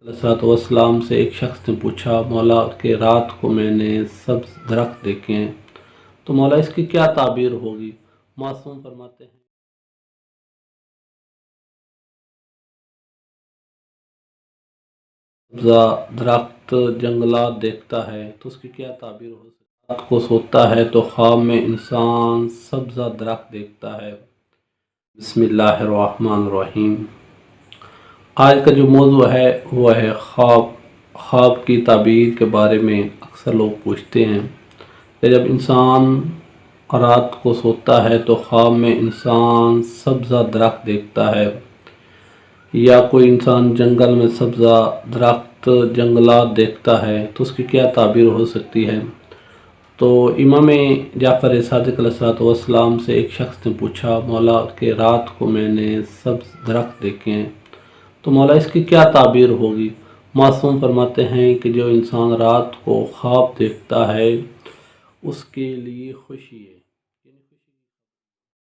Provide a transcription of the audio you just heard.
वसलाम से एक शख्स ने पूछा, मौला के रात को मैंने सब्ज़ दरख्त देखे हैं, तो मौला इसकी क्या ताबीर होगी। मासूम फरमाते हैं, सब्ज़ा दरख्त जंगलात देखता है तो उसकी क्या ताबीर हो सकती है। रात को सोता है तो ख्वाब में इंसान सब्ज़ा दरख्त देखता है। बिस्मिल्लाहिर्रहमानिर्रहीम। आज का जो मौजू है वो है ख्वाब की ताबीर के बारे में। अक्सर लोग पूछते हैं कि जब इंसान रात को सोता है तो ख्वाब में इंसान सब्ज़ा दरख्त देखता है, या कोई इंसान जंगल में सब्ज़ा दरख्त जंगलात देखता है तो उसकी क्या ताबीर हो सकती है। तो इमाम जाफ़र सादिक़ अलैहिस्सलाम से एक शख्स ने पूछा, मौला के रात को मैंने सब्ज़ दरख्त देखे हैं, तो मौला इसकी क्या ताबीर होगी। मासूम फरमाते हैं कि जो इंसान रात को ख्वाब देखता है उसके लिए खुशी है।